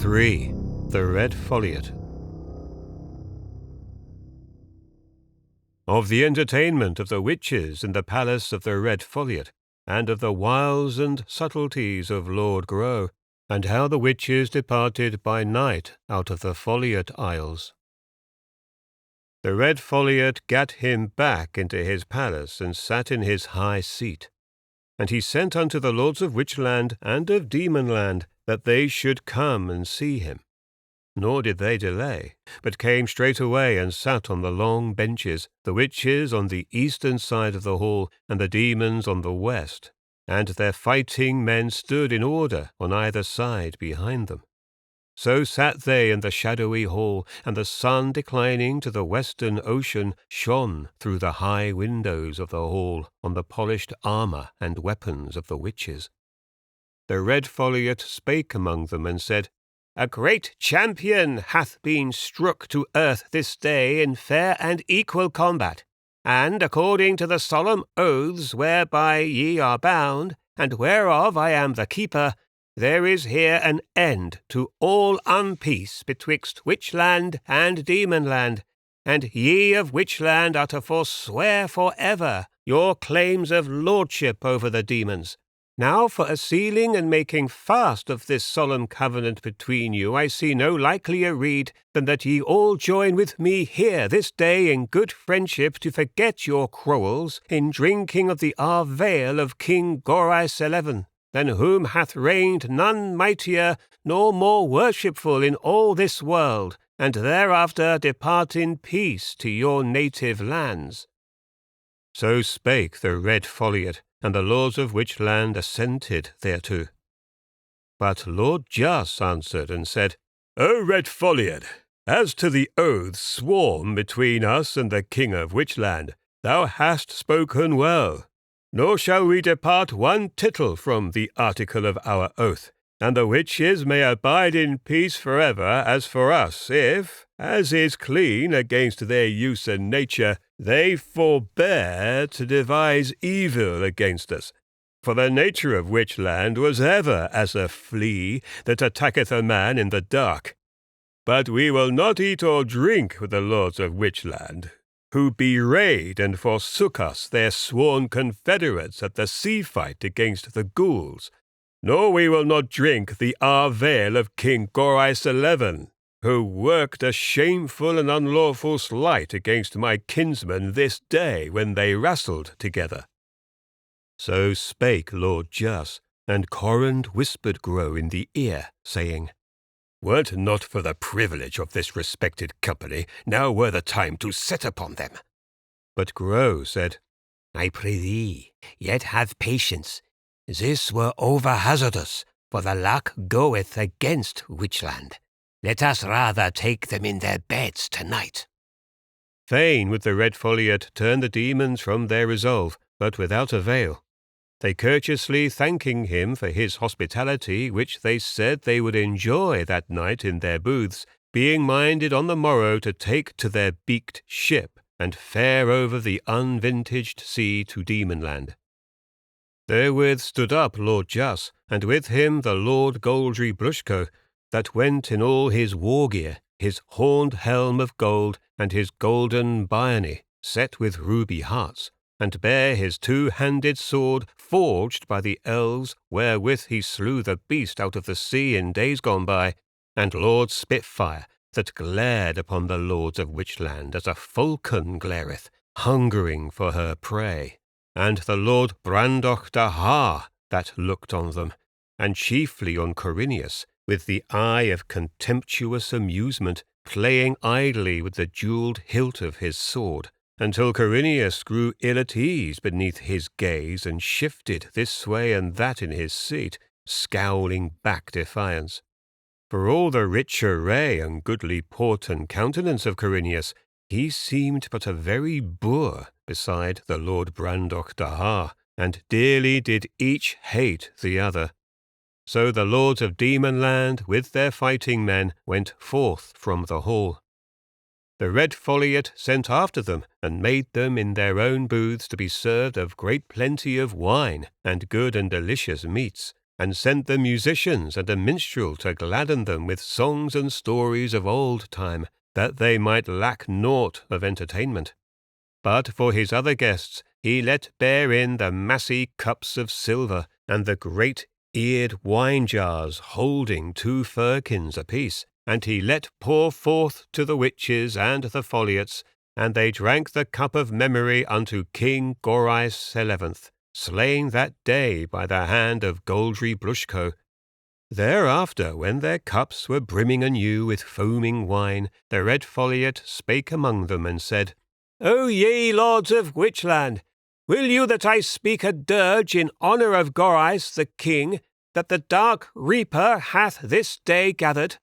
3. The Red Foliot. Of the entertainment of the witches in the palace of the Red Foliot, and of the wiles and subtleties of Lord Grow, and how the witches departed by night out of the Foliot Isles. The Red Foliot gat him back into his palace, and sat in his high seat. And he sent unto the lords of Witchland and of Demonland, that they should come and see him. Nor did they delay, but came straightway and sat on the long benches, the witches on the eastern side of the hall, and the demons on the west, and their fighting men stood in order on either side behind them. So sat they in the shadowy hall, and the sun declining to the western ocean shone through the high windows of the hall on the polished armour and weapons of the witches. The Red Foliot spake among them and said, A great champion hath been struck to earth this day in fair and equal combat, and according to the solemn oaths whereby ye are bound, and whereof I am the keeper, there is here an end to all unpeace betwixt Witchland and Demonland, and ye of Witchland are to forswear for ever your claims of lordship over the demons. Now for a sealing and making fast of this solemn covenant between you, I see no likelier rede than that ye all join with me here this day in good friendship to forget your quarrels in drinking of the Vale of King Gorais XI, than whom hath reigned none mightier nor more worshipful in all this world, and thereafter depart in peace to your native lands. So spake the Red Foliot, and the lords of Witchland assented thereto. But Lord Jas answered and said, O Red Foliot, as to the oaths sworn between us and the King of Witchland, thou hast spoken well. Nor shall we depart one tittle from the article of our oath, and the witches may abide in peace forever as for us, if, as is clean against their use and nature, they forbear to devise evil against us. For the nature of Witchland was ever as a flea that attacketh a man in the dark. But we will not eat or drink with the lords of Witchland, who bewrayed and forsook us, their sworn confederates, at the sea-fight against the ghouls. Nor we will not drink the Vale of King Gorais XI, who worked a shameful and unlawful slight against my kinsmen this day when they wrestled together. So spake Lord Jas, and Corrand whispered Grow in the ear, saying, Were't not for the privilege of this respected company, now were the time to set upon them. But Grow said, I pray thee, yet have patience. This were over hazardous, for the luck goeth against Witchland. Let us rather take them in their beds tonight. Fain would the Red Foliot turn the demons from their resolve, but without avail. They courteously thanking him for his hospitality, which they said they would enjoy that night in their booths, being minded on the morrow to take to their beaked ship, and fare over the unvintaged sea to Demonland. Therewith stood up Lord Jas, and with him the Lord Goldry Blushko, that went in all his war gear, his horned helm of gold, and his golden biony, set with ruby hearts, and bare his two-handed sword forged by the elves, wherewith he slew the beast out of the sea in days gone by, and Lord Spitfire, that glared upon the lords of Witchland as a falcon glareth, hungering for her prey, and the Lord Brandoch-Dahar, that looked on them, and chiefly on Corineus, with the eye of contemptuous amusement, playing idly with the jewelled hilt of his sword, until Corineus grew ill at ease beneath his gaze, and shifted this way and that in his seat, scowling back defiance. For all the rich array and goodly port and countenance of Corineus, he seemed but a very boor beside the Lord Brandoch-Dahar, and dearly did each hate the other. So the lords of Demonland, with their fighting men, went forth from the hall. The Red Foliot sent after them, and made them in their own booths to be served of great plenty of wine, and good and delicious meats, and sent the musicians and a minstrel to gladden them with songs and stories of old time, that they might lack naught of entertainment. But for his other guests he let bear in the massy cups of silver, and the great eared wine jars holding 2 firkins apiece, and he let pour forth to the witches and the Foliots, and they drank the cup of memory unto King Gorais 11th, slain that day by the hand of Goldry Blushko. Thereafter, when their cups were brimming anew with foaming wine, the Red Foliot spake among them and said, O ye lords of Witchland, will you that I speak a dirge in honour of Gorais the king, that the dark reaper hath this day gathered?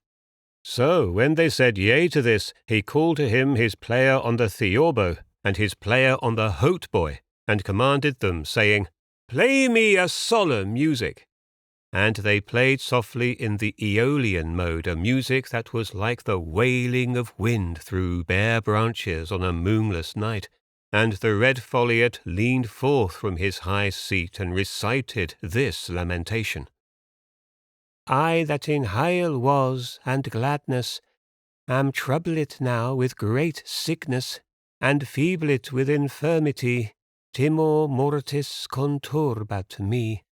So when they said yea to this, he called to him his player on the theorbo, and his player on the hautboy, and commanded them, saying, Play me a solemn music. And they played softly in the Aeolian mode a music that was like the wailing of wind through bare branches on a moonless night, and the Red Foliot leaned forth from his high seat and recited this lamentation. I that in heil was and gladness am troubled now with great sickness, and feeblet with infirmity, timor mortis conturbat me.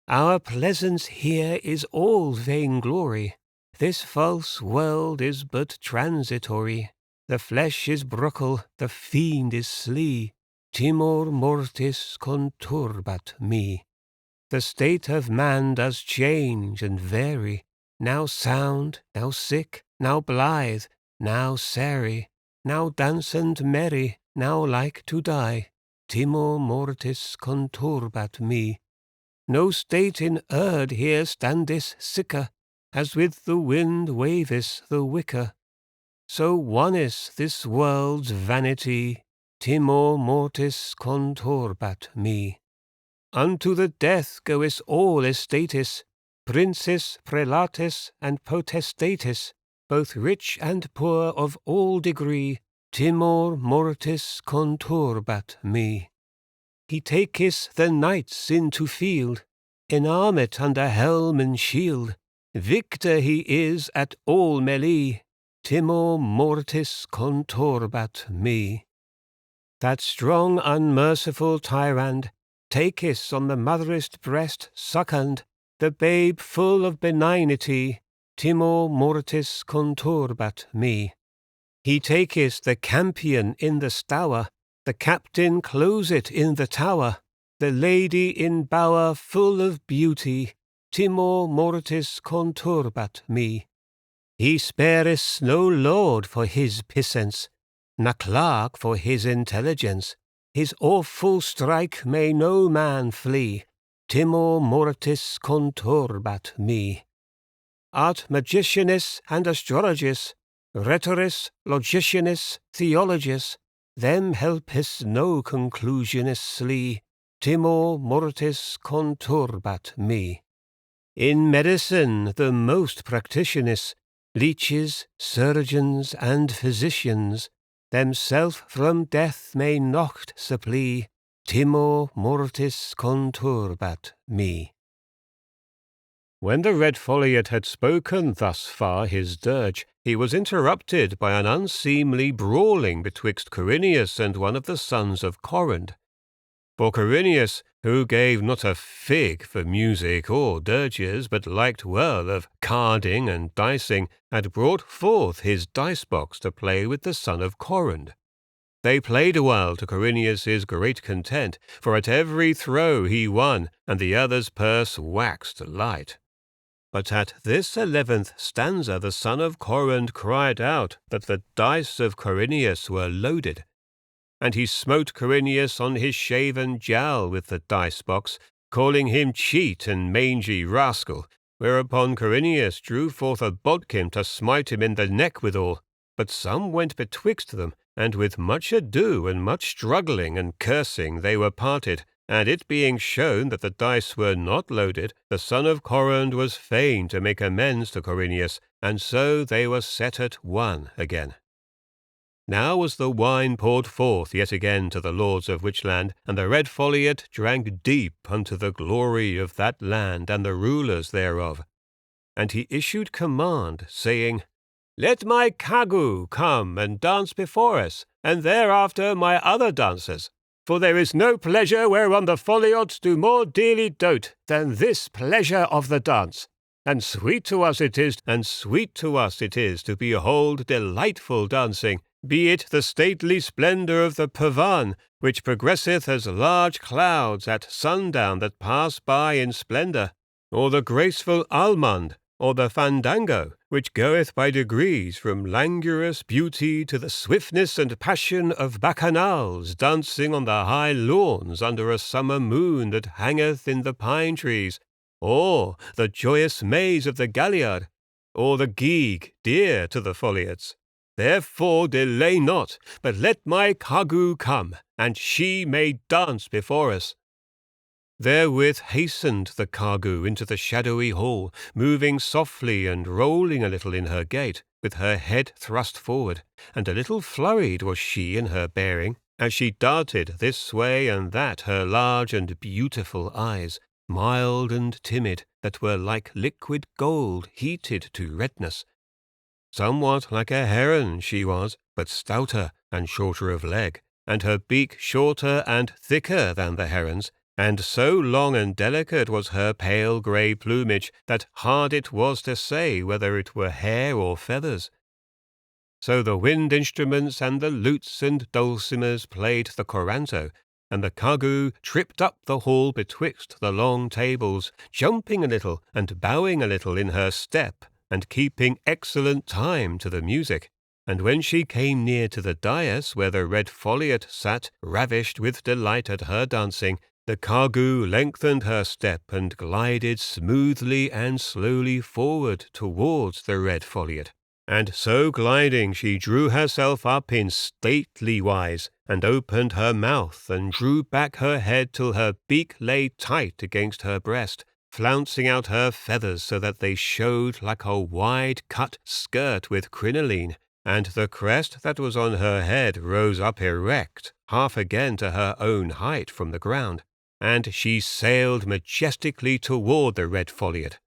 Our pleasance here is all vainglory. This false world is but transitory. The flesh is bruckle, the fiend is slee. Timor mortis conturbat me. The state of man does change and vary, now sound, now sick, now blithe, now sary, now dance and merry, now like to die. Timor mortis conturbat me. No state in earth here standis sicker, as with the wind waves the wicker. So one is this world's vanity, timor mortis conturbat me. Unto the death goes all estates, princes, prelates, and potestates, both rich and poor of all degree, timor mortis conturbat me. He taketh the knights into field, enarmed under helm and shield, victor he is at all melee, timor mortis conturbat me. That strong unmerciful tyrant taketh on the motherest breast succond, the babe full of benignity, timor mortis conturbat me. He taketh the campion in the stour, the captain closet in the tower, the lady in bower full of beauty, timor mortis conturbat me. He spareth no lord for his puissance, na clerk for his intelligence. His awful strike may no man flee, timor mortis conturbat me. Art magicianis and astrologis, rhetoris, logicianis, theologis, them helpeth no conclusionistly, timor mortis conturbat me. In medicine the most practitionis, leeches, surgeons, and physicians, themself from death may nocht supply, timor mortis conturbat me. When the Red Foliot had spoken thus far his dirge, he was interrupted by an unseemly brawling betwixt Corineus and one of the sons of Corund. For Corineus, who gave not a fig for music or dirges, but liked well of carding and dicing, had brought forth his dice-box to play with the son of Corund. They played awhile to Corineus's great content, for at every throw he won, and the other's purse waxed light. But at this 11th stanza the son of Corund cried out that the dice of Corineus were loaded, and he smote Corineus on his shaven jowl with the dice-box, calling him cheat and mangy rascal, whereupon Corineus drew forth a bodkin to smite him in the neck withal, but some went betwixt them, and with much ado and much struggling and cursing they were parted, and it being shown that the dice were not loaded, the son of Corund was fain to make amends to Corineus, and so they were set at one again. Now was the wine poured forth yet again to the lords of Witchland, and the Red Foliot drank deep unto the glory of that land and the rulers thereof. And he issued command, saying, Let my Kagu come and dance before us, and thereafter my other dancers. For there is no pleasure whereon the Foliots do more dearly dote than this pleasure of the dance. And sweet to us it is to behold delightful dancing, be it the stately splendour of the pavan, which progresseth as large clouds at sundown that pass by in splendour, or the graceful almond, or the fandango, which goeth by degrees from languorous beauty to the swiftness and passion of bacchanals dancing on the high lawns under a summer moon that hangeth in the pine trees, or the joyous maze of the galliard, or the geig, dear to the Foliots. Therefore delay not, but let my Kagu come, and she may dance before us. Therewith hastened the Kagu into the shadowy hall, moving softly and rolling a little in her gait, with her head thrust forward, and a little flurried was she in her bearing, as she darted this way and that her large and beautiful eyes, mild and timid, that were like liquid gold heated to redness. Somewhat like a heron she was, but stouter and shorter of leg, and her beak shorter and thicker than the heron's, and so long and delicate was her pale grey plumage that hard it was to say whether it were hair or feathers. So the wind instruments and the lutes and dulcimers played the coranto, and the Kagu tripped up the hall betwixt the long tables, jumping a little and bowing a little in her step, and keeping excellent time to the music. And when she came near to the dais where the Red Foliot sat, ravished with delight at her dancing, the Kagu lengthened her step and glided smoothly and slowly forward towards the Red Foliot. And so gliding she drew herself up in stately wise, and opened her mouth, and drew back her head till her beak lay tight against her breast, flouncing out her feathers so that they showed like a wide-cut skirt with crinoline, and the crest that was on her head rose up erect, half again to her own height from the ground, and she sailed majestically toward the Red Foliot.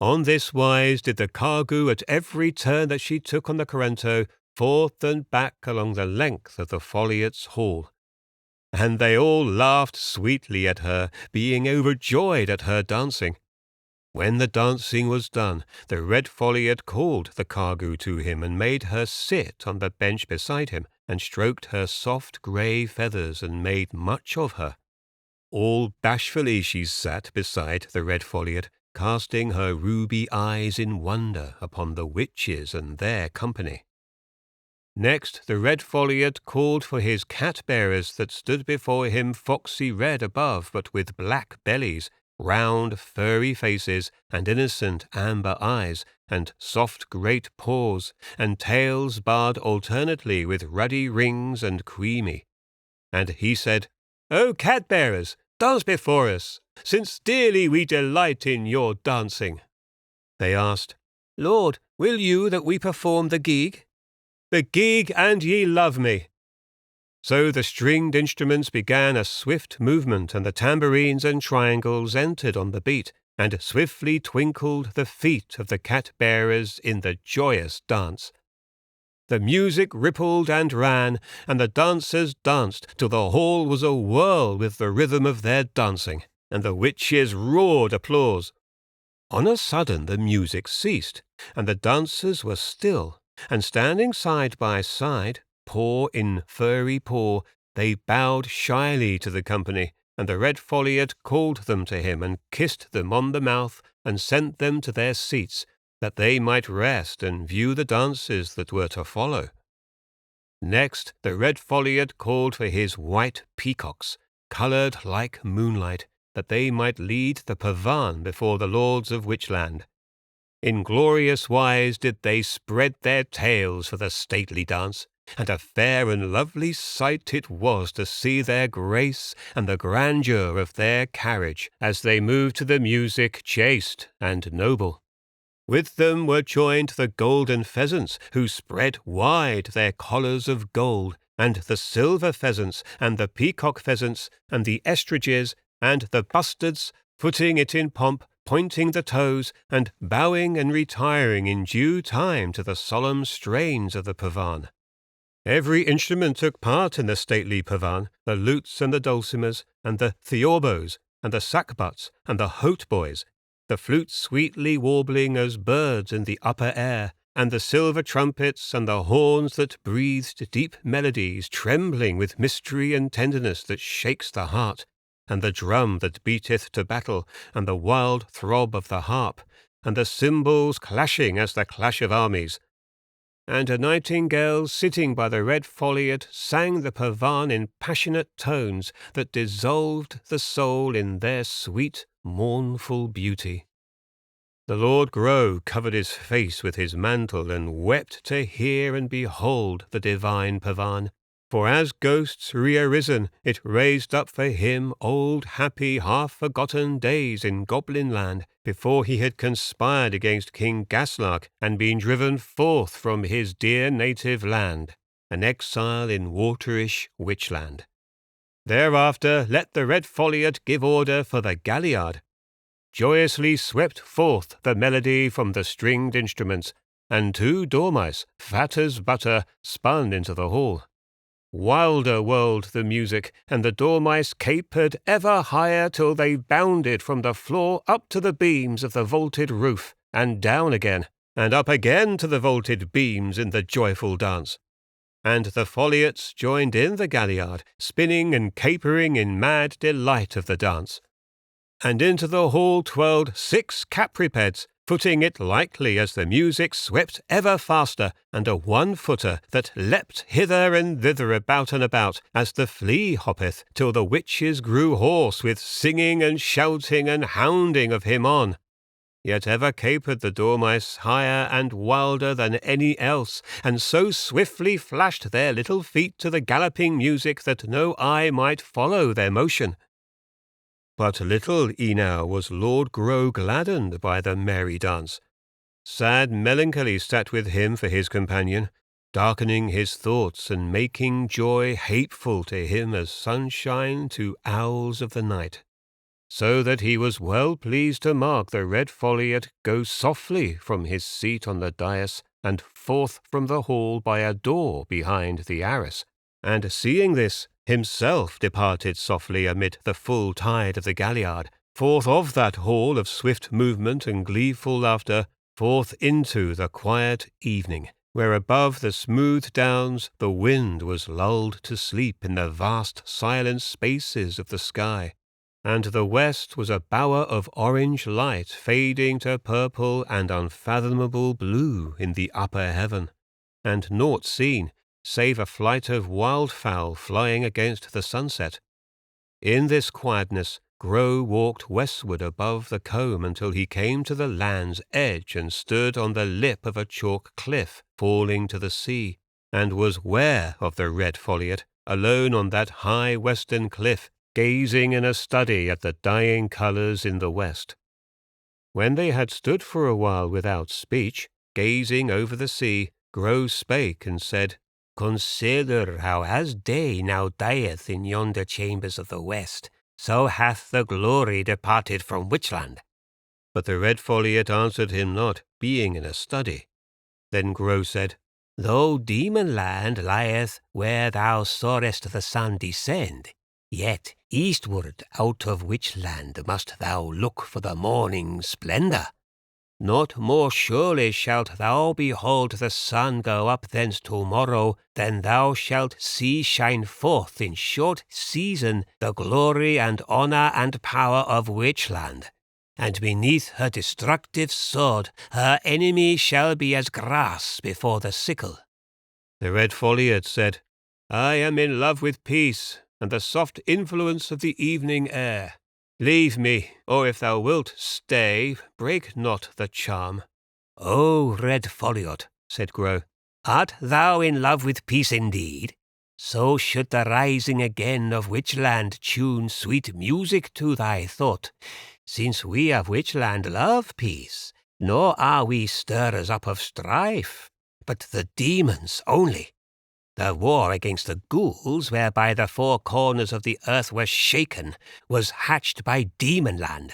On this wise did the Kagu at every turn that she took on the coranto forth and back along the length of the Foliot's hall. And they all laughed sweetly at her, being overjoyed at her dancing. When the dancing was done, the Red Foliot called the Kagu to him and made her sit on the bench beside him, and stroked her soft grey feathers and made much of her. All bashfully she sat beside the Red Foliot, casting her ruby eyes in wonder upon the witches and their company. Next the Red Foliot called for his cat-bearers that stood before him foxy red above, but with black bellies, round furry faces, and innocent amber eyes, and soft great paws, and tails barred alternately with ruddy rings and creamy. And he said, O cat-bearers, dance before us, since dearly we delight in your dancing. They asked, Lord, will you that we perform the geig? The geig, and ye love me. So the stringed instruments began a swift movement, and the tambourines and triangles entered on the beat, and swiftly twinkled the feet of the cat-bearers in the joyous dance. The music rippled and ran, and the dancers danced till the hall was a-whirl with the rhythm of their dancing, and the witches roared applause. On a sudden the music ceased, and the dancers were still, and standing side by side, paw in furry paw, they bowed shyly to the company, and the Red Foliot called them to him and kissed them on the mouth and sent them to their seats, that they might rest and view the dances that were to follow. Next the Red Foliot called for his white peacocks, coloured like moonlight, that they might lead the pavan before the lords of Witchland. In glorious wise did they spread their tails for the stately dance, and a fair and lovely sight it was to see their grace and the grandeur of their carriage as they moved to the music chaste and noble. With them were joined the golden pheasants, who spread wide their collars of gold, and the silver pheasants, and the peacock pheasants, and the estridges, and the bustards, putting it in pomp, pointing the toes, and bowing and retiring in due time to the solemn strains of the pavan. Every instrument took part in the stately pavan, the lutes and the dulcimers, and the theorbos, and the sackbuts, and the hautboys, the flutes sweetly warbling as birds in the upper air, and the silver trumpets, and the horns that breathed deep melodies, trembling with mystery and tenderness that shakes the heart, and the drum that beateth to battle, and the wild throb of the harp, and the cymbals clashing as the clash of armies. And a nightingale sitting by the Red Foliot sang the pavan in passionate tones that dissolved the soul in their sweet, mournful beauty. The Lord Grow covered his face with his mantle and wept to hear and behold the divine pavan. For as ghosts re-arisen, it raised up for him old, happy, half-forgotten days in Goblin Land, before he had conspired against King Gaslark and been driven forth from his dear native land, an exile in waterish Witchland. Thereafter let the Red Foliot give order for the galliard. Joyously swept forth the melody from the stringed instruments, and 2 dormice, fat as butter, spun into the hall. Wilder whirled the music, and the dormice capered ever higher till they bounded from the floor up to the beams of the vaulted roof, and down again, and up again to the vaulted beams in the joyful dance. And the Foliots joined in the galliard, spinning and capering in mad delight of the dance. And into the hall twirled 6 capripeds, footing it lightly as the music swept ever faster, and a 1-footer that leapt hither and thither about and about, as the flea hoppeth, till the witches grew hoarse with singing and shouting and hounding of him on. Yet ever capered the dormice higher and wilder than any else, and so swiftly flashed their little feet to the galloping music that no eye might follow their motion. But little enow was Lord Grow gladdened by the merry dance. Sad melancholy sat with him for his companion, darkening his thoughts and making joy hateful to him as sunshine to owls of the night. So that he was well pleased to mark the Red Foliot go softly from his seat on the dais, and forth from the hall by a door behind the arras, and seeing this, himself departed softly amid the full tide of the galliard, forth of that hall of swift movement and gleeful laughter, forth into the quiet evening, where above the smooth downs the wind was lulled to sleep in the vast silent spaces of the sky, and the west was a bower of orange light fading to purple and unfathomable blue in the upper heaven, and naught seen, save a flight of wildfowl flying against the sunset. In this quietness, Grow walked westward above the combe until he came to the land's edge and stood on the lip of a chalk cliff falling to the sea, and was ware of the Red Foliot, alone on that high western cliff, gazing in a study at the dying colours in the west. When they had stood for a while without speech, gazing over the sea, Grow spake and said, "Consider how as day now dieth in yonder chambers of the west, so hath the glory departed from Witchland." But the Red Foliot answered him not, being in a study. Then Grow said, "Though Demonland lieth where thou sawest the sun descend, yet eastward out of Witchland must thou look for the morning splendour. Not more surely shalt thou behold the sun go up thence tomorrow than thou shalt see shine forth in short season the glory and honour and power of Witchland. And beneath her destructive sword her enemy shall be as grass before the sickle." The Red Foliot said, "I am in love with peace and the soft influence of the evening air. Leave me, or if thou wilt stay, break not the charm." "O Red Foliot," said Grow, "art thou in love with peace indeed? So should the rising again of Witchland tune sweet music to thy thought. Since we of Witchland love peace, nor are we stirrers up of strife, but the demons only. The war against the ghouls, whereby the four corners of the earth were shaken, was hatched by Demonland.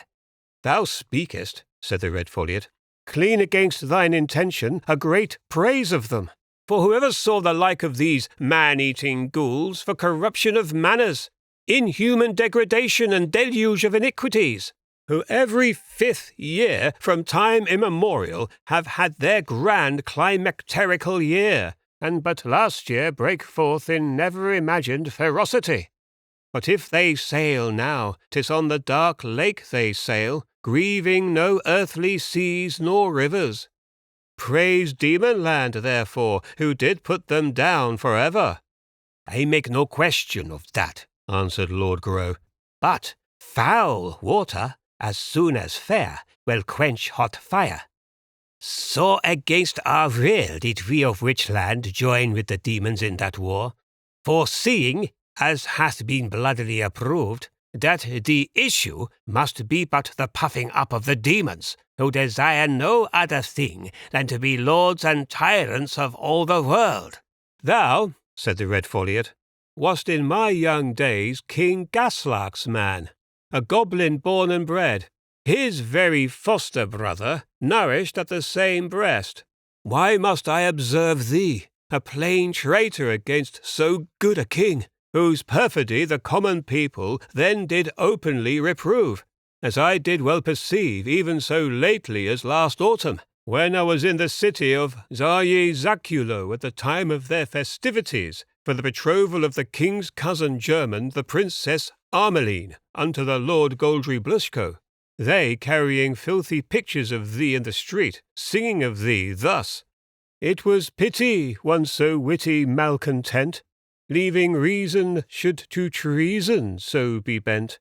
Thou speakest, said the Red Foliot, clean against thine intention a great praise of them. For whoever saw the like of these man-eating ghouls for corruption of manners, inhuman degradation and deluge of iniquities, who every 5th year from time immemorial have had their grand climacterical year, and but last year break forth in never-imagined ferocity. But if they sail now, 'tis on the dark lake they sail, grieving no earthly seas nor rivers. Praise Demonland, therefore, who did put them down for ever. I make no question of that, answered Lord Grow. But foul water, as soon as fair, will quench hot fire. So against our will did we of Witchland join with the demons in that war, foreseeing, as hath been bloodily approved, that the issue must be but the puffing up of the demons, who desire no other thing than to be lords and tyrants of all the world. Thou, said the Red Foliot, wast in my young days King Gaslark's man, a goblin born and bred, his very foster brother, nourished at the same breast. Why must I observe thee, a plain traitor against so good a king, whose perfidy the common people then did openly reprove, as I did well perceive even so lately as last autumn, when I was in the city of Zaculo at the time of their festivities, for the betrothal of the king's cousin German, the Princess Armeline, unto the Lord Goldry Blushko, they carrying filthy pictures of thee in the street, singing of thee thus, It was pity one so witty malcontent, leaving reason should to treason so be bent.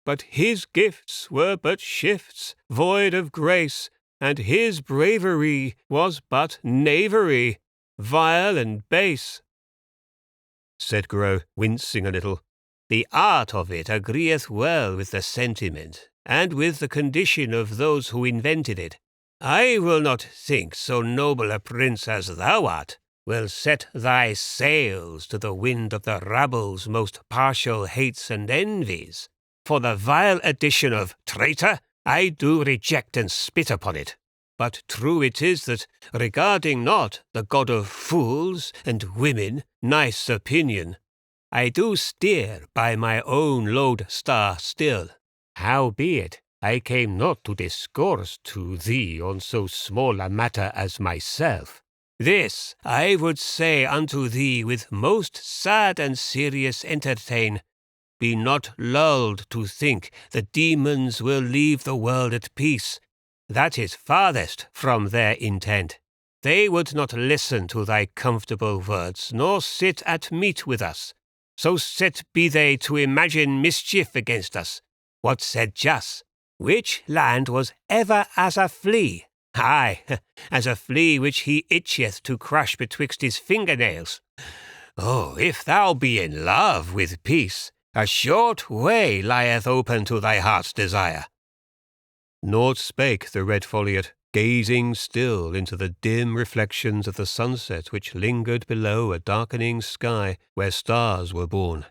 But his gifts were but shifts, void of grace, and his bravery was but knavery, vile and base. Said Grow, wincing a little, The art of it agreeth well with the sentiment, and with the condition of those who invented it. I will not think so noble a prince as thou art will set thy sails to the wind of the rabble's most partial hates and envies. For the vile addition of traitor, I do reject and spit upon it. But true it is that, regarding not the god of fools and women, nice opinion, I do steer by my own lodestar still. Howbeit, I came not to discourse to thee on so small a matter as myself. This I would say unto thee with most sad and serious entertain, be not lulled to think the demons will leave the world at peace. That is farthest from their intent. They would not listen to thy comfortable words, nor sit at meat with us. So set be they to imagine mischief against us. What said Jas? Which land was ever as a flea? Ay, as a flea which he itcheth to crush betwixt his fingernails. Oh, if thou be in love with peace, a short way lieth open to thy heart's desire. Naught spake the Red Foliot, gazing still into the dim reflections of the sunset which lingered below a darkening sky where stars were born.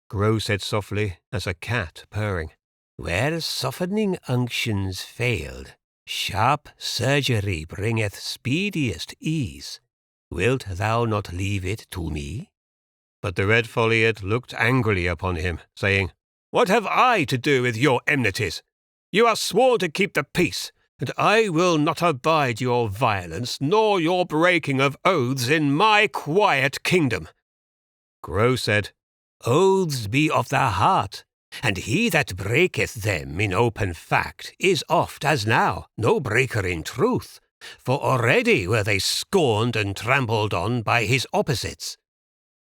Grow said softly, as a cat purring, Where softening unctions failed, sharp surgery bringeth speediest ease. Wilt thou not leave it to me? But the Red Foliot looked angrily upon him, saying, What have I to do with your enmities? You are sworn to keep the peace, and I will not abide your violence, nor your breaking of oaths in my quiet kingdom. Grow said, Oaths be of the heart, and he that breaketh them in open fact is oft as now no breaker in truth, for already were they scorned and trampled on by his opposites.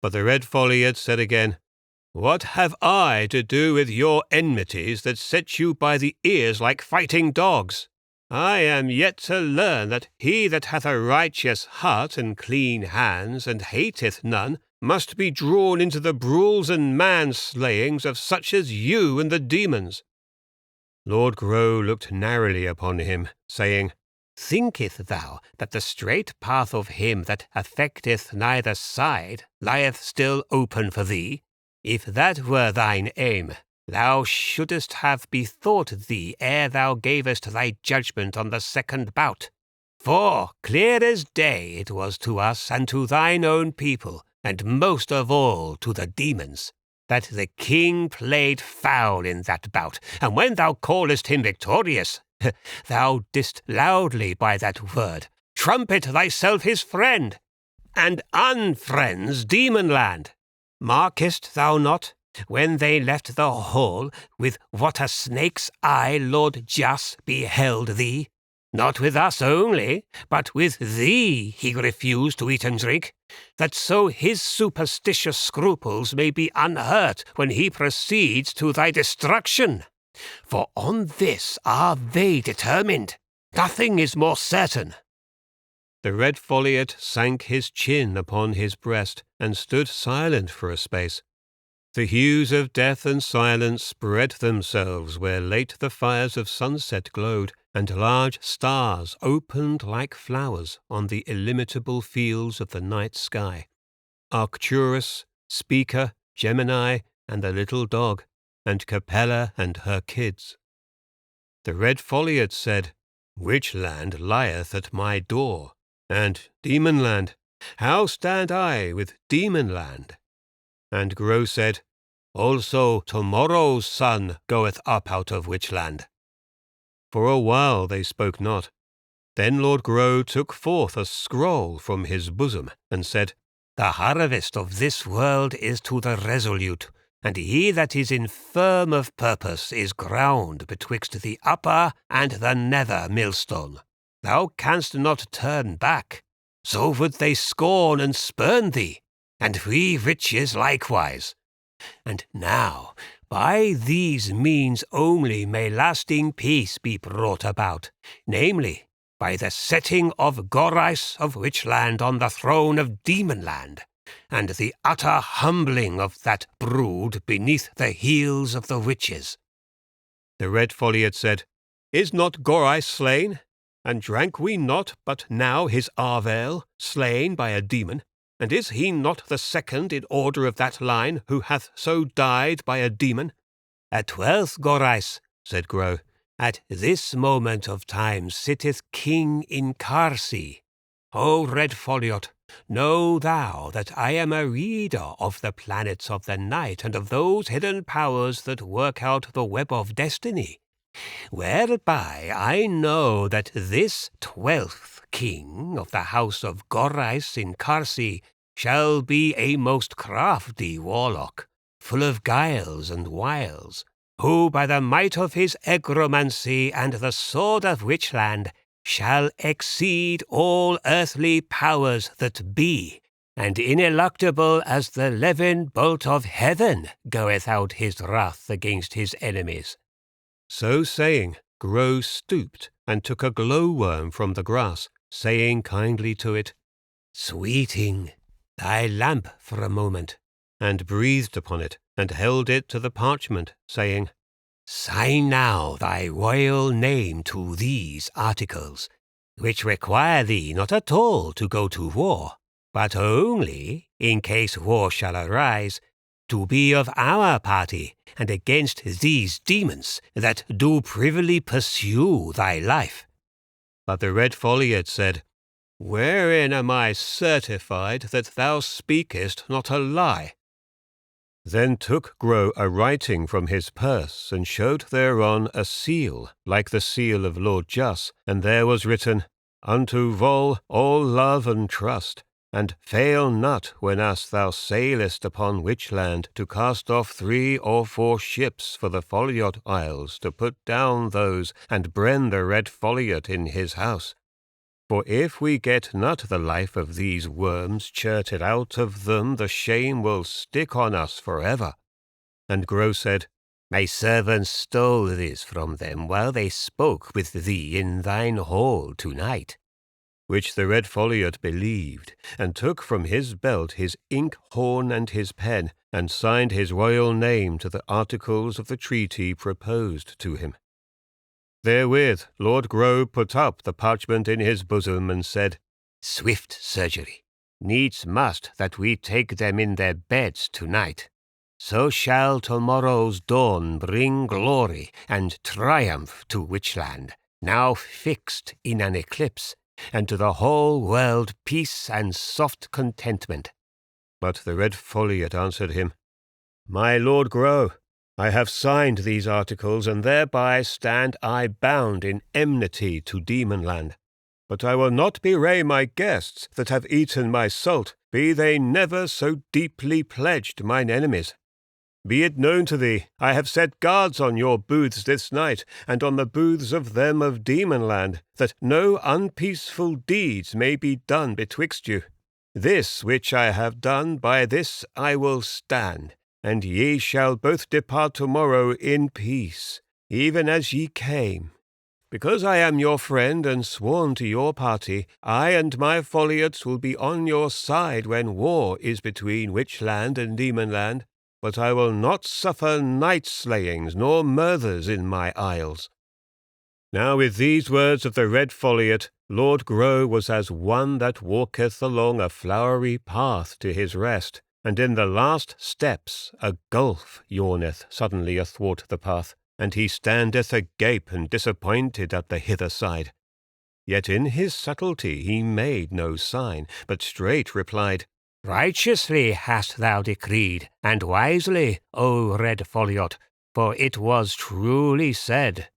But the Red Foliot said again, What have I to do with your enmities that set you by the ears like fighting dogs? I am yet to learn that he that hath a righteous heart and clean hands and hateth none must be drawn into the brawls and manslayings of such as you and the demons. Lord Grow looked narrowly upon him, saying, Thinketh thou that the straight path of him that affecteth neither side lieth still open for thee? If that were thine aim, thou shouldest have bethought thee ere thou gavest thy judgment on the second bout. For clear as day it was to us and to thine own people, and most of all to the demons, that the king played foul in that bout, and when thou callest him victorious, thou didst loudly by that word trumpet thyself his friend, and unfriends Demonland. Markest thou not, when they left the hall, with what a snake's eye Lord Jas beheld thee? Not with us only, but with thee he refused to eat and drink, that so his superstitious scruples may be unhurt when he proceeds to thy destruction. For on this are they determined. Nothing is more certain. The Red Foliot sank his chin upon his breast, and stood silent for a space. The hues of death and silence spread themselves where late the fires of sunset glowed, and large stars opened like flowers on the illimitable fields of the night sky. Arcturus, Speaker, Gemini, and the little dog, and Capella and her kids. The Red Foliot said, Witchland lieth at my door, and Demonland, how stand I with Demonland? And Grow said, Also tomorrow's sun goeth up out of Witchland. For a while they spoke not. Then Lord Grow took forth a scroll from his bosom, and said, The harvest of this world is to the resolute, and he that is infirm of purpose is ground betwixt the upper and the nether millstone. Thou canst not turn back, so would they scorn and spurn thee, and we witches likewise. And now, by these means only may lasting peace be brought about, namely, by the setting of Gorais of Witchland on the throne of Demonland, and the utter humbling of that brood beneath the heels of the witches. The Red Foliot said, Is not Gorais slain? And drank we not but now his Arvel, slain by a demon? And is he not the second in order of that line who hath so died by a demon? 12th Gorais, said Grow, at this moment of time sitteth King in Carsey. O Red Foliot, know thou that I am a reader of the planets of the night and of those hidden powers that work out the web of destiny, whereby I know that this 12th king of the house of Gorais in Carsey shall be a most crafty warlock, full of guiles and wiles, who by the might of his egromancy and the sword of Witchland shall exceed all earthly powers that be, and ineluctable as the levin bolt of heaven goeth out his wrath against his enemies. So saying, Grow stooped and took a glowworm from the grass, saying kindly to it, Sweeting, thy lamp for a moment, and breathed upon it, and held it to the parchment, saying, Sign now thy royal name to these articles, which require thee not at all to go to war, but only, in case war shall arise, to be of our party, and against these demons that do privily pursue thy life. But the Red Foliot said, Wherein am I certified that thou speakest not a lie? Then took Grow a writing from his purse, and showed thereon a seal, like the seal of Lord Jas, and there was written, Unto Vol all love and trust, and fail not whenas thou sailest upon Witchland to cast off 3 or 4 ships for the Foliot Isles to put down those and bren the Red Foliot in his house. For if we get not the life of these worms chirted out of them, the shame will stick on us forever. And Grow said, My servants stole this from them while they spoke with thee in thine hall tonight. Which the Red Foliot believed, and took from his belt his ink horn and his pen, and signed his royal name to the articles of the treaty proposed to him. Therewith Lord Grow put up the parchment in his bosom and said, Swift surgery. Needs must that we take them in their beds tonight. So shall tomorrow's dawn bring glory and triumph to Witchland, now fixed in an eclipse, and to the whole world peace and soft contentment. But the Red Foliot answered him, My Lord Grow, I have signed these articles, and thereby stand I bound in enmity to Demonland. But I will not bewray my guests that have eaten my salt, be they never so deeply pledged mine enemies. Be it known to thee, I have set guards on your booths this night, and on the booths of them of Demonland, that no unpeaceful deeds may be done betwixt you. This which I have done, by this I will stand, and ye shall both depart tomorrow in peace, even as ye came. Because I am your friend and sworn to your party, I and my Foliots will be on your side when war is between Witchland and Demonland, but I will not suffer night-slayings nor murders in my isles. Now with these words of the Red Foliot, Lord Grow was as one that walketh along a flowery path to his rest, and in the last steps a gulf yawneth suddenly athwart the path, and he standeth agape and disappointed at the hither side. Yet in his subtlety he made no sign, but straight replied, Righteously hast thou decreed, and wisely, O Red Foliot, for it was truly said,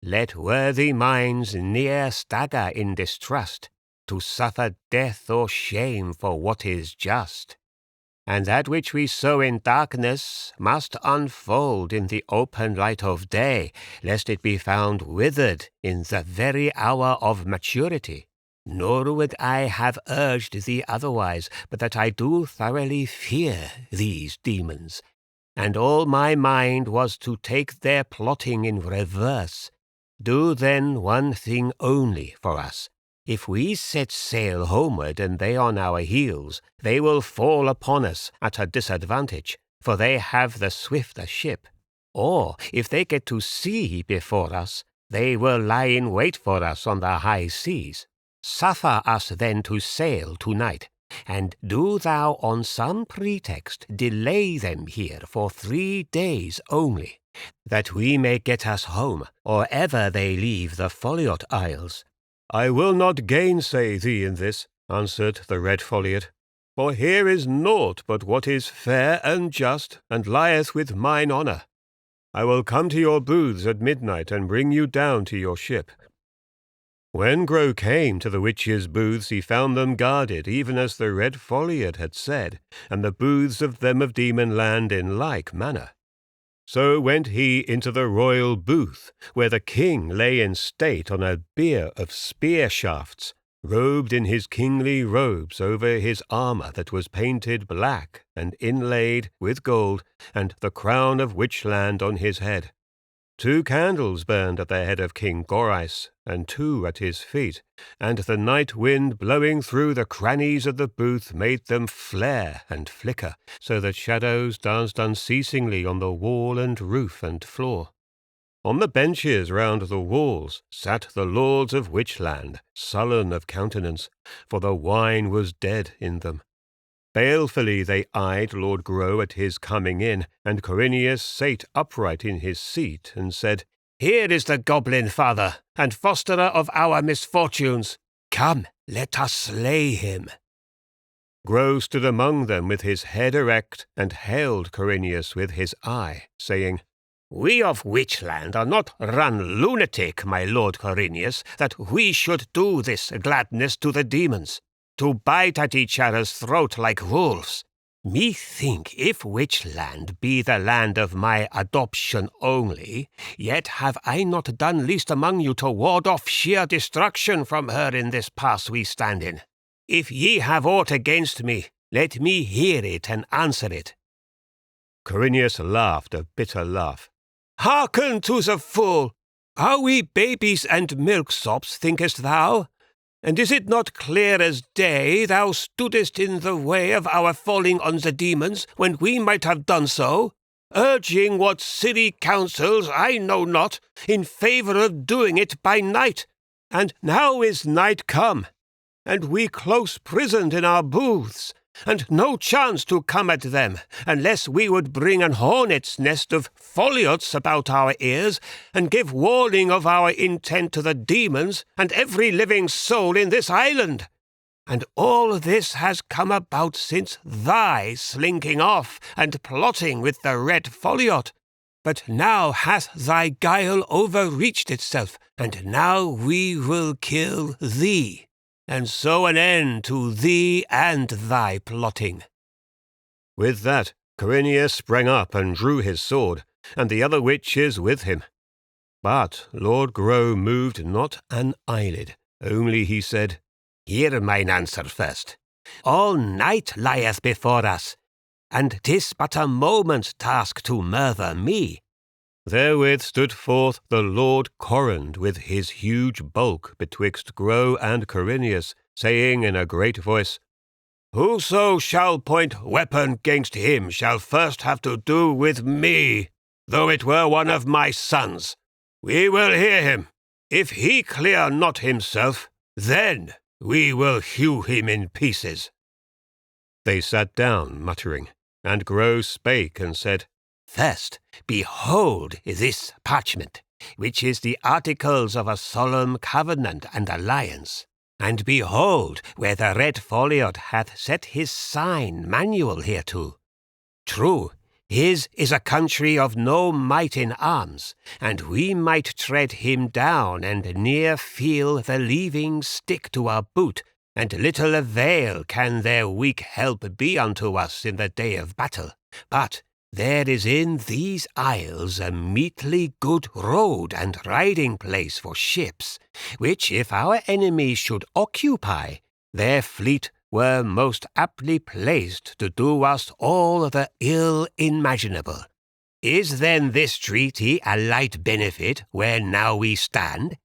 Let worthy minds ne'er stagger in distrust, to suffer death or shame for what is just. And that which we sow in darkness must unfold in the open light of day, lest it be found withered in the very hour of maturity. Nor would I have urged thee otherwise, but that I do thoroughly fear these demons, and all my mind was to take their plotting in reverse. Do then one thing only for us. If we set sail homeward and they on our heels, they will fall upon us at a disadvantage, for they have the swifter ship. Or, if they get to sea before us, they will lie in wait for us on the high seas. Suffer us then to sail tonight, and do thou on some pretext delay them here for 3 days only, that we may get us home, or ever they leave the Foliot Isles. I will not gainsay thee in this, answered the Red Foliot, for here is naught but what is fair and just, and lieth with mine honour. I will come to your booths at midnight, and bring you down to your ship. When Grow came to the witches' booths, he found them guarded, even as the Red Foliot had said, and the booths of them of Demonland in like manner. So went he into the royal booth, where the king lay in state on a bier of spear shafts, robed in his kingly robes over his armour that was painted black and inlaid with gold, and the crown of Witchland on his head. 2 candles burned at the head of King Gorais, and 2 at his feet, and the night wind blowing through the crannies of the booth made them flare and flicker, so that shadows danced unceasingly on the wall and roof and floor. On the benches round the walls sat the lords of Witchland, sullen of countenance, for the wine was dead in them. Balefully they eyed Lord Grow at his coming in, and Corineus sate upright in his seat, and said, Here is the goblin father, and fosterer of our misfortunes. Come, let us slay him. Grow stood among them with his head erect, and hailed Corineus with his eye, saying, We of Witchland are not run lunatic, my lord Corineus, that we should do this gladness to the demons, to bite at each other's throat like wolves. Methink if Witchland be the land of my adoption only, yet have I not done least among you to ward off sheer destruction from her in this pass we stand in. If ye have aught against me, let me hear it and answer it. Corineus laughed a bitter laugh. Hearken to the fool! Are we babies and milksops, thinkest thou? And is it not clear as day thou stoodest in the way of our falling on the demons, when we might have done so? urging what silly counsels I know not, in favour of doing it by night. And now is night come, and we close prisoned in our booths, and no chance to come at them, unless we would bring an hornet's nest of foliots about our ears, and give warning of our intent to the demons and every living soul in this island. And all this has come about since thy slinking off and plotting with the Red Foliot. But now hath thy guile overreached itself, and now we will kill thee, and so an end to thee and thy plotting." With that, Corineus sprang up and drew his sword, and the other witches with him. But Lord Grow moved not an eyelid, only he said, "Hear mine answer first. All night lieth before us, and 'tis but a moment's task to murder me." Therewith stood forth the Lord Corrand with his huge bulk betwixt Grow and Corineus, saying in a great voice, "Whoso shall point weapon 'gainst him shall first have to do with me, though it were one of my sons. We will hear him. If he clear not himself, then we will hew him in pieces." They sat down, muttering, and Grow spake and said, "First, behold this parchment, which is the articles of a solemn covenant and alliance. And behold where the Red Foliot hath set his sign manual hereto. True, his is a country of no might in arms, and we might tread him down and near feel the leaving stick to our boot, and little avail can their weak help be unto us in the day of battle. But there is in these isles a meetly good road and riding place for ships, which if our enemies should occupy, their fleet were most aptly placed to do us all the ill imaginable. Is then this treaty a light benefit where now we stand?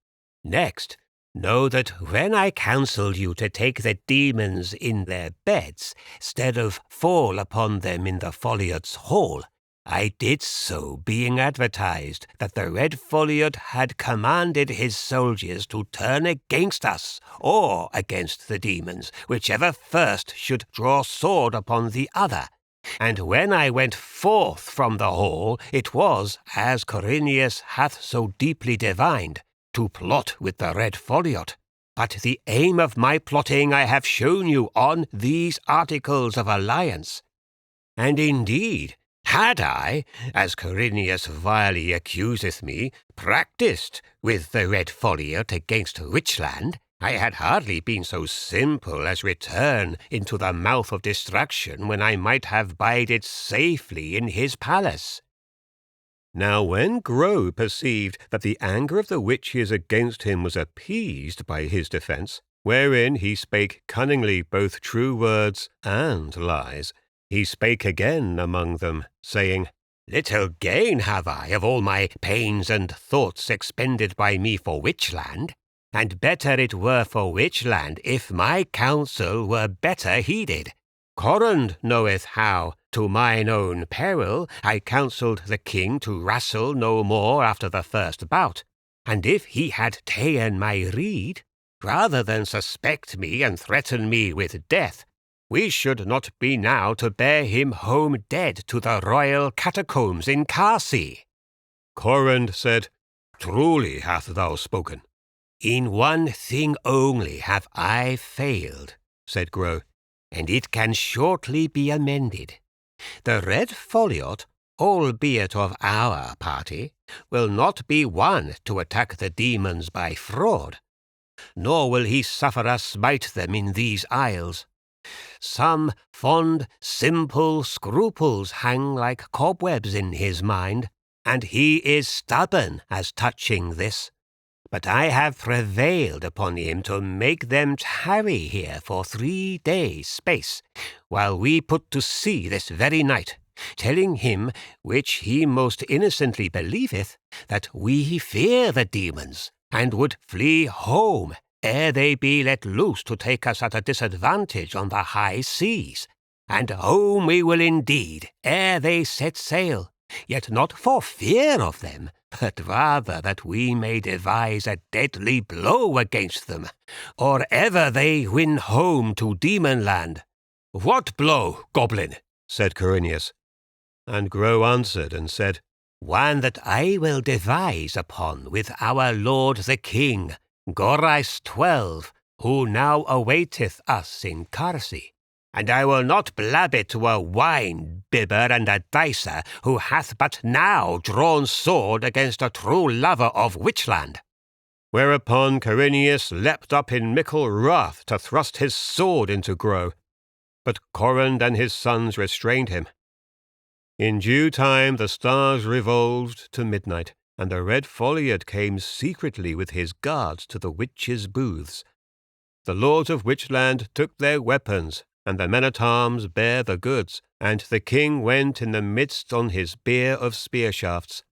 Next, know that when I counselled you to take the demons in their beds, stead of fall upon them in the Foliot's hall, I did so being advertised that the Red Foliot had commanded his soldiers to turn against us, or against the demons, whichever first should draw sword upon the other. And when I went forth from the hall, it was, as Corineus hath so deeply divined, to plot with the Red Foliot. But the aim of my plotting I have shown you on these articles of alliance. And indeed, had I, as Corineus vilely accuseth me, practised with the Red Foliot against Witchland, I had hardly been so simple as return into the mouth of destruction when I might have bided safely in his palace." Now when Grow perceived that the anger of the witches against him was appeased by his defence, wherein he spake cunningly both true words and lies, he spake again among them, saying, "Little gain have I of all my pains and thoughts expended by me for Witchland, and better it were for Witchland if my counsel were better heeded. Corrand knoweth how, to mine own peril, I counselled the king to wrestle no more after the first bout, and if he had ta'en my rede, rather than suspect me and threaten me with death, we should not be now to bear him home dead to the royal catacombs in Carsey." Corrand said, "Truly hath thou spoken." "In one thing only have I failed," said Grow, "and it can shortly be amended. The Red Foliot, albeit of our party, will not be one to attack the demons by fraud, nor will he suffer us smite them in these isles. Some fond, simple scruples hang like cobwebs in his mind, and he is stubborn as touching this. But I have prevailed upon him to make them tarry here for 3 days' space, while we put to sea this very night, telling him, which he most innocently believeth, that we fear the demons, and would flee home ere they be let loose to take us at a disadvantage on the high seas. And home we will indeed, ere they set sail, yet not for fear of them, but rather that we may devise a deadly blow against them, or ever they win home to Demonland." "What blow, goblin?" said Corineus. And Grow answered and said, "One that I will devise upon with our lord the king, Gorais 12, who now awaiteth us in Carsey. And I will not blab it to a wine-bibber and a dicer who hath but now drawn sword against a true lover of Witchland." Whereupon Corineus leapt up in mickle wrath to thrust his sword into Grow, but Corrand and his sons restrained him. In due time the stars revolved to midnight, and the Red Foliot came secretly with his guards to the witches' booths. The lords of Witchland took their weapons, and the men-at-arms bare the goods, and the king went in the midst on his bier of spear-shafts.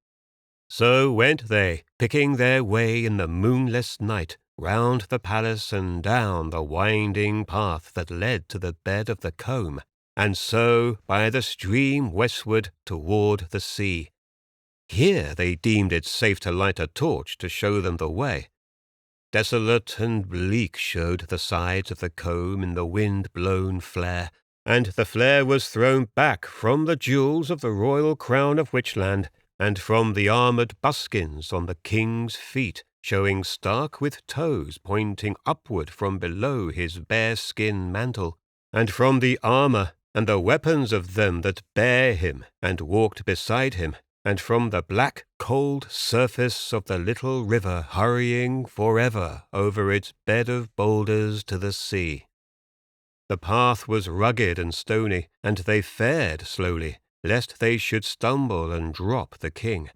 So went they, picking their way in the moonless night, round the palace and down the winding path that led to the bed of the combe, and so by the stream westward toward the sea. Here they deemed it safe to light a torch to show them the way. Desolate and bleak showed the sides of the combe in the wind-blown flare, and the flare was thrown back from the jewels of the royal crown of Witchland, and from the armoured buskins on the king's feet, showing stark with toes pointing upward from below his bear-skin mantle, and from the armour and the weapons of them that bare him and walked beside him, and from the black, cold surface of the little river hurrying forever over its bed of boulders to the sea. The path was rugged and stony, and they fared slowly, lest they should stumble and drop the king,